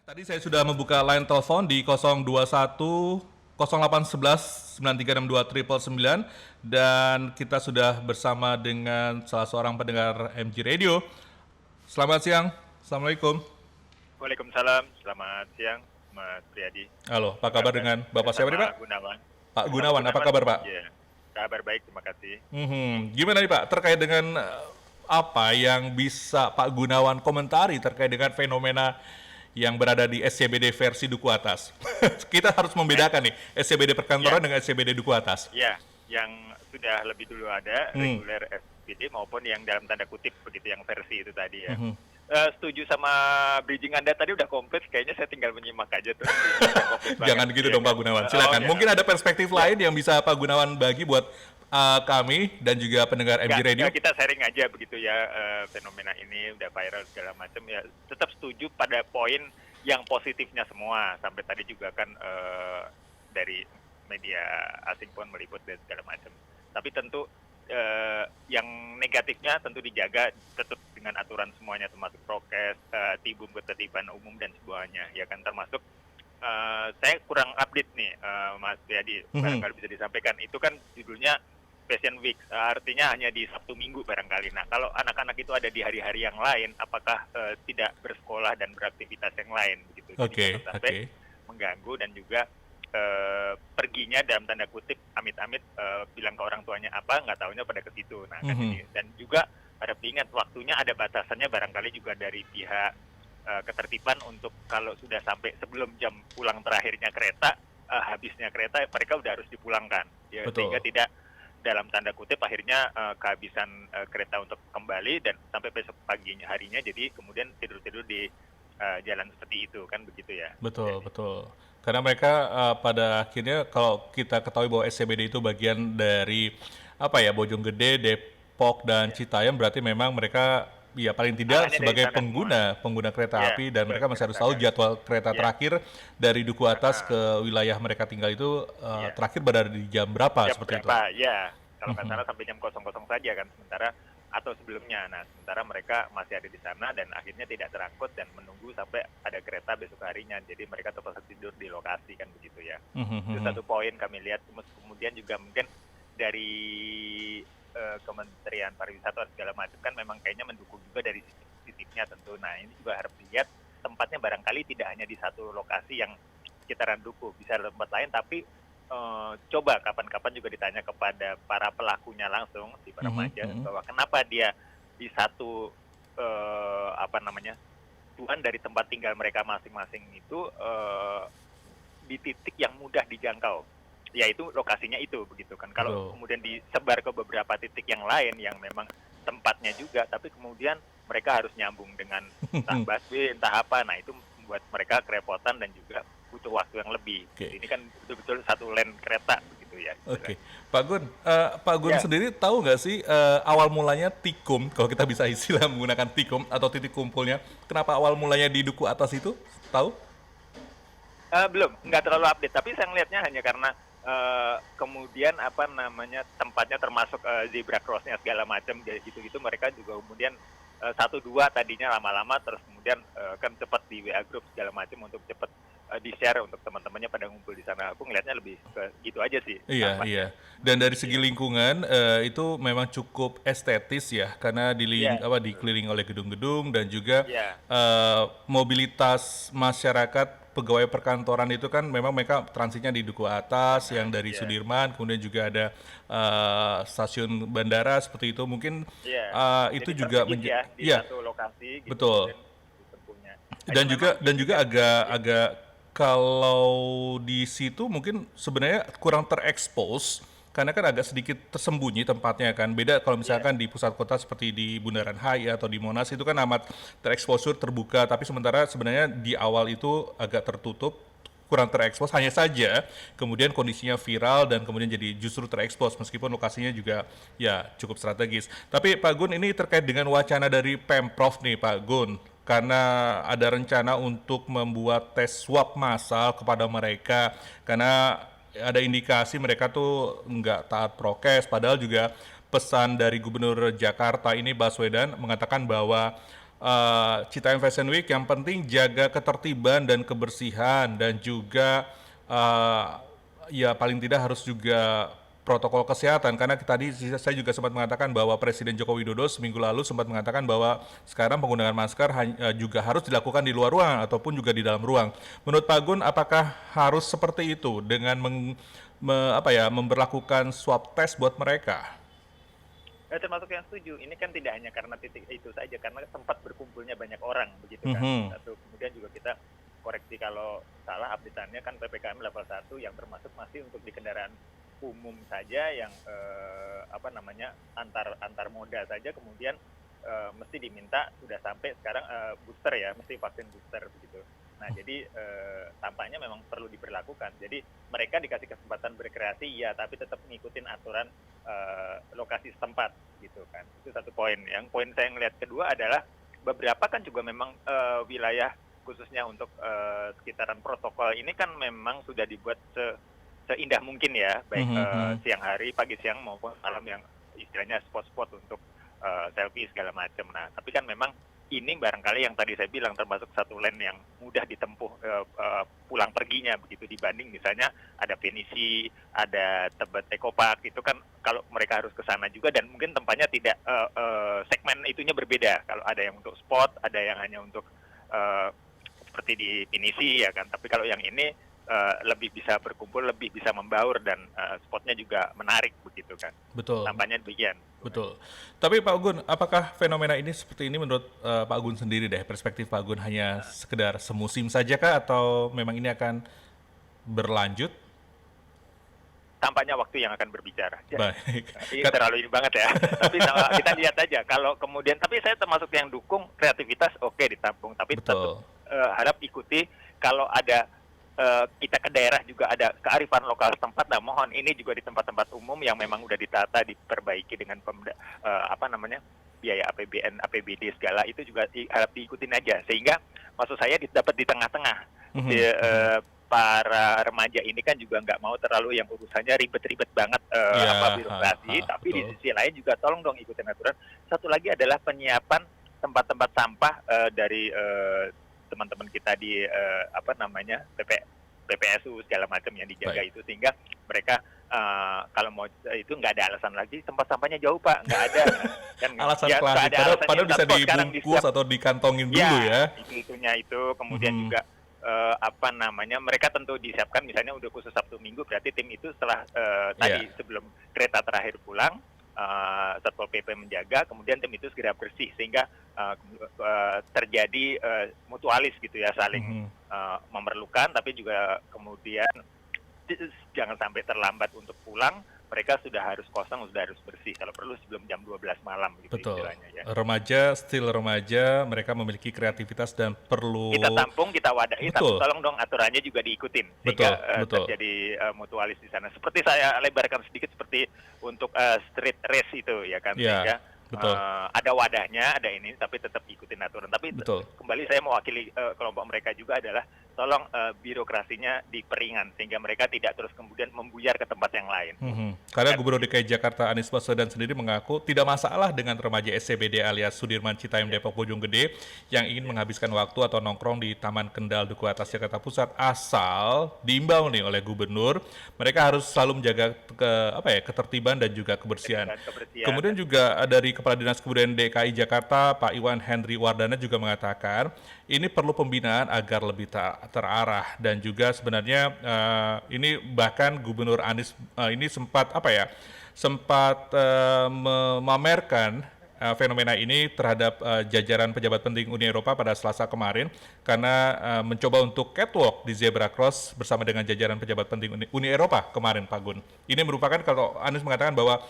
Tadi saya sudah membuka line telepon di 021 0811 9362 999 dan kita sudah bersama dengan salah seorang pendengar MG Radio. Selamat siang. Assalamualaikum. Waalaikumsalam. Selamat siang, Mas Priyadi. Halo, apa kabar dengan Bapak siapa nih, Pak? Gunawan. Pak Gunawan, apa kabar, Pak? Ya, kabar baik, terima kasih. Gimana nih, Pak, terkait dengan apa yang bisa Pak Gunawan komentari terkait dengan fenomena yang berada di SCBD versi Duku Atas? Kita harus membedakan nih, SCBD perkantoran dengan SCBD Duku Atas. Ya, yang sudah lebih dulu ada, reguler SCBD maupun yang dalam tanda kutip begitu, yang versi itu tadi ya. Setuju sama bridging Anda tadi, udah komplit, kayaknya saya tinggal menyimak aja tuh. Jangan gitu dong, Pak Gunawan, silakan. Mungkin ada perspektif lain yang bisa Pak Gunawan bagi buat kami dan juga pendengar MG Radio. Kita sharing aja begitu ya, fenomena ini udah viral segala macam ya. Tetap setuju pada poin yang positifnya semua, sampai tadi juga kan dari media asing pun meliput dan segala macam. Tapi tentu yang negatifnya tentu dijaga tetap dengan aturan semuanya, termasuk prokes, tibum ketertiban umum dan semuanya ya kan, termasuk saya kurang update nih Mas Priyadi, barangkali bisa disampaikan, itu kan judulnya Fashion Week, artinya hanya di Sabtu Minggu barangkali. Nah, kalau anak-anak itu ada di hari-hari yang lain, apakah tidak bersekolah dan beraktivitas yang lain begitu? Jadi sampai mengganggu dan juga perginya dalam tanda kutip amit-amit bilang ke orang tuanya apa, nggak taunya pada ke situ. Nah, kan ini. Dan juga harap diingat waktunya ada batasannya barangkali juga dari pihak ketertiban untuk kalau sudah sampai sebelum jam pulang terakhirnya kereta, habisnya kereta, mereka udah harus dipulangkan. Ya, sehingga tidak dalam tanda kutip akhirnya kehabisan kereta untuk kembali dan sampai besok paginya harinya, jadi kemudian tidur-tidur di jalan seperti itu kan, begitu ya. Betul, betul. Karena mereka pada akhirnya kalau kita ketahui bahwa SCBD itu bagian dari Bojonggede, Depok dan Citayam, berarti memang mereka ya paling tidak sebagai pengguna kereta api, dan mereka masih harus tahu jadwal kereta terakhir dari Duku Atas ke wilayah mereka tinggal itu terakhir berada di jam berapa, seperti itu. Ya, kalau nggak salah sampai jam 00 saja kan, sementara atau sebelumnya. Nah, sementara mereka masih ada di sana dan akhirnya tidak terangkut dan menunggu sampai ada kereta besok harinya. Jadi mereka terpaksa tidur di lokasi kan, begitu ya. Itu satu poin kami lihat. Kemudian juga mungkin dari Kementerian Pariwisata segala macam kan memang kayaknya mendukung juga dari titiknya tentu. Nah, ini juga harus dilihat tempatnya, barangkali tidak hanya di satu lokasi yang sekitaran Duku, bisa di tempat lain, tapi coba kapan-kapan juga ditanya kepada para pelakunya langsung di para remaja bahwa kenapa dia di satu tuan dari tempat tinggal mereka masing-masing itu di titik yang mudah dijangkau, yaitu lokasinya itu begitu kan. Kalau kemudian disebar ke beberapa titik yang lain yang memang tempatnya juga, tapi kemudian mereka harus nyambung dengan entah busway entah apa, nah itu membuat mereka kerepotan dan juga butuh waktu yang lebih. Ini kan betul-betul satu lane kereta begitu ya. Pak Gun sendiri tahu nggak sih awal mulanya Tikum, kalau kita bisa istilah menggunakan Tikum atau titik kumpulnya, kenapa awal mulanya di Duku Atas itu, tahu? Belum, nggak terlalu update, tapi saya ngelihatnya hanya karena kemudian tempatnya termasuk zebra crossnya segala macam gitu-gitu, mereka juga kemudian 1-2 tadinya lama-lama, terus kemudian kan cepat di WA group segala macam untuk cepat di-share untuk teman-temannya pada ngumpul di sana. Aku ngelihatnya lebih ke gitu aja sih. Iya. Dan dari segi lingkungan itu memang cukup estetis ya, karena dikelilingi oleh gedung-gedung dan juga mobilitas masyarakat pegawai perkantoran itu kan memang mereka transitnya di Duku Atas yang dari Sudirman, kemudian juga ada stasiun bandara seperti itu. Mungkin itu juga di satu lokasi gitu. Betul. Dan juga agak kalau di situ mungkin sebenarnya kurang terekspos karena kan agak sedikit tersembunyi tempatnya kan. Beda kalau misalkan di pusat kota seperti di Bundaran HI atau di Monas, itu kan amat tereksposur, terbuka, tapi sebenarnya di awal itu agak tertutup, kurang terekspos, hanya saja kemudian kondisinya viral dan kemudian jadi justru terekspos meskipun lokasinya juga ya cukup strategis. Tapi Pak Gun, ini terkait dengan wacana dari Pemprov nih Pak Gun, karena ada rencana untuk membuat tes swab massal kepada mereka karena ada indikasi mereka tuh nggak taat prokes, padahal juga pesan dari Gubernur Jakarta ini Baswedan mengatakan bahwa Citayam Fashion Week, yang penting jaga ketertiban dan kebersihan dan juga ya paling tidak harus juga protokol kesehatan, karena tadi saya juga sempat mengatakan bahwa Presiden Joko Widodo seminggu lalu sempat mengatakan bahwa sekarang penggunaan masker juga harus dilakukan di luar ruang ataupun juga di dalam ruang. Menurut Pak Gun, apakah harus seperti itu dengan memberlakukan swab test buat mereka? Termasuk yang setuju. Ini kan tidak hanya karena titik itu saja, karena tempat berkumpulnya banyak orang, begitu kan. Satu, kemudian juga kita koreksi kalau salah update-annya kan PPKM level 1 yang termasuk masih untuk di kendaraan umum saja yang antar moda saja, kemudian mesti diminta sudah sampai sekarang booster ya, mesti vaksin booster begitu. Nah, jadi tampaknya memang perlu diberlakukan. Jadi mereka dikasih kesempatan berkreasi ya, tapi tetap ngikutin aturan lokasi setempat gitu kan. Itu satu poin. Yang poin saya ngelihat kedua adalah beberapa kan juga memang wilayah khususnya untuk sekitaran protokol ini kan memang sudah dibuat seindah mungkin ya, baik siang hari, pagi siang maupun malam, yang istilahnya spot-spot untuk selfie segala macam. Nah, tapi kan memang ini barangkali yang tadi saya bilang termasuk satu lane yang mudah ditempuh pulang perginya begitu, dibanding misalnya ada Venisi, ada Tebet Eco Park, itu kan kalau mereka harus ke sana juga dan mungkin tempatnya tidak segmen itunya berbeda. Kalau ada yang untuk spot, ada yang hanya untuk seperti di Venisi ya kan. Tapi kalau yang ini lebih bisa berkumpul, lebih bisa membaur, dan spotnya juga menarik begitu kan. Betul. Tampaknya demikian. Betul. Tapi Pak Gun, apakah fenomena ini seperti ini menurut Pak Gun sendiri deh, perspektif Pak Gun hanya sekedar semusim saja kah atau memang ini akan berlanjut? Tampaknya waktu yang akan berbicara. Baik. Ini terlalu ini banget ya. Tapi kita lihat aja. Kalau kemudian, tapi saya termasuk yang dukung kreativitas, oke ditampung. Tapi tetap harap ikuti kalau ada kita ke daerah juga ada kearifan lokal setempat. Nah, mohon ini juga di tempat-tempat umum yang memang udah ditata, diperbaiki dengan biaya APBN, APBD segala, itu juga harap diikutin aja. Sehingga maksud saya dapat di tengah-tengah. Para remaja ini kan juga nggak mau terlalu yang urusannya ribet-ribet banget birokrasi, tapi di sisi lain juga tolong dong ikutin aturan. Satu lagi adalah penyiapan tempat-tempat sampah dari teman-teman kita di PPSU segala macam yang dijaga. Baik. Itu sehingga mereka kalau mau itu nggak ada alasan lagi, tempat sampahnya jauh Pak, nggak ada. Dan alasan ya, klasik, padahal bisa dibungkus atau dikantongin dulu ya. Itunya itu, kemudian juga mereka tentu disiapkan, misalnya udah khusus Sabtu Minggu, berarti tim itu setelah tadi sebelum kereta terakhir pulang, Satpol PP menjaga, kemudian tim itu segera bersih sehingga terjadi mutualis gitu ya, saling memerlukan, tapi juga kemudian jangan sampai terlambat untuk pulang. Mereka sudah harus kosong, sudah harus bersih. Kalau perlu sebelum jam 12 malam gitu. Betul. Istilahnya ya. Remaja, still remaja, mereka memiliki kreativitas dan perlu kita tampung, kita wadahi, tapi tolong dong aturannya juga diikutin sehingga terjadi mutualis di sana. Seperti saya lebarkan sedikit seperti untuk street race itu ya kan, sehingga ada wadahnya, ada ini, tapi tetap ikutin aturan. Tapi kembali saya mewakili kelompok mereka juga adalah tolong birokrasinya diperingan sehingga mereka tidak terus kemudian membuyar ke tempat yang lain. Karena Gubernur DKI Jakarta Anies Baswedan sendiri mengaku tidak masalah dengan remaja SCBD alias Sudirman Citayam Depok Bojonggede yang ingin menghabiskan waktu atau nongkrong di Taman Kendal Duku Atas Jakarta Pusat, asal diimbau nih oleh Gubernur mereka harus selalu menjaga ketertiban dan juga kebersihan. Kemudian juga dari Kepala Dinas Kebudayaan DKI Jakarta Pak Iwan Henry Wardana juga mengatakan ini perlu pembinaan agar lebih terarah, dan juga sebenarnya ini bahkan Gubernur Anies ini sempat memamerkan fenomena ini terhadap jajaran pejabat penting Uni Eropa pada Selasa kemarin karena mencoba untuk catwalk di zebra cross bersama dengan jajaran pejabat penting Uni Eropa kemarin, Pak Gun. Ini merupakan, kalau Anies mengatakan bahwa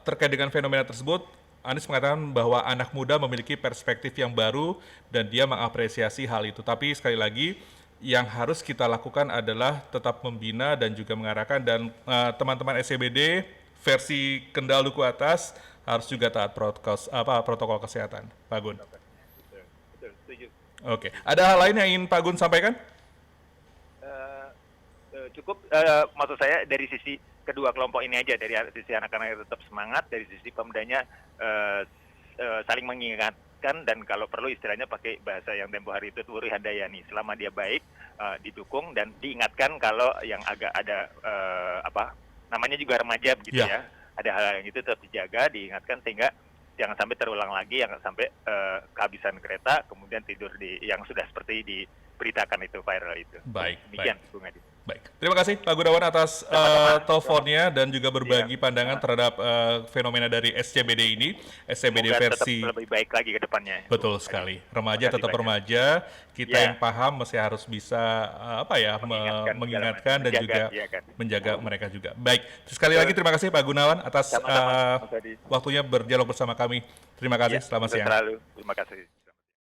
terkait dengan fenomena tersebut, Anies mengatakan bahwa anak muda memiliki perspektif yang baru dan dia mengapresiasi hal itu. Tapi sekali lagi, yang harus kita lakukan adalah tetap membina dan juga mengarahkan, dan teman-teman SCBD versi Kendal Duku Atas harus juga taat protokol kesehatan, Pak Gun. Betul, setuju. Oke, ada hal lain yang ingin Pak Gun sampaikan? Cukup, maksud saya dari sisi kedua kelompok ini aja, dari sisi anak-anak tetap semangat, dari sisi pemudanya saling diingatkan dan kalau perlu istilahnya pakai bahasa yang tempo hari itu Wuri Handayani, selama dia baik didukung dan diingatkan kalau yang agak ada namanya juga remaja begitu Ya. ya, ada hal yang itu tetap dijaga, diingatkan sehingga jangan sampai terulang lagi, yang sampai kehabisan kereta kemudian tidur di yang sudah seperti diberitakan itu viral itu. Baik, Demikian Bung Adi. Baik, terima kasih Pak Gunawan atas teleponnya dan juga berbagi pandangan terhadap fenomena dari SCBD ini, SCBD Semoga tetap versi. lebih baik lagi ke depannya. Betul sekali, remaja Terima kasih tetap banyak. remaja, kita Ya. yang paham masih harus bisa mengingatkan dan menjaga, juga iya kan. menjaga mereka juga. Baik, sekali lagi terima kasih Pak Gunawan atas Sama-sama, Mas Adi. waktunya berdialog bersama kami. Terima kasih, Ya, selamat siang. selalu. Terima kasih.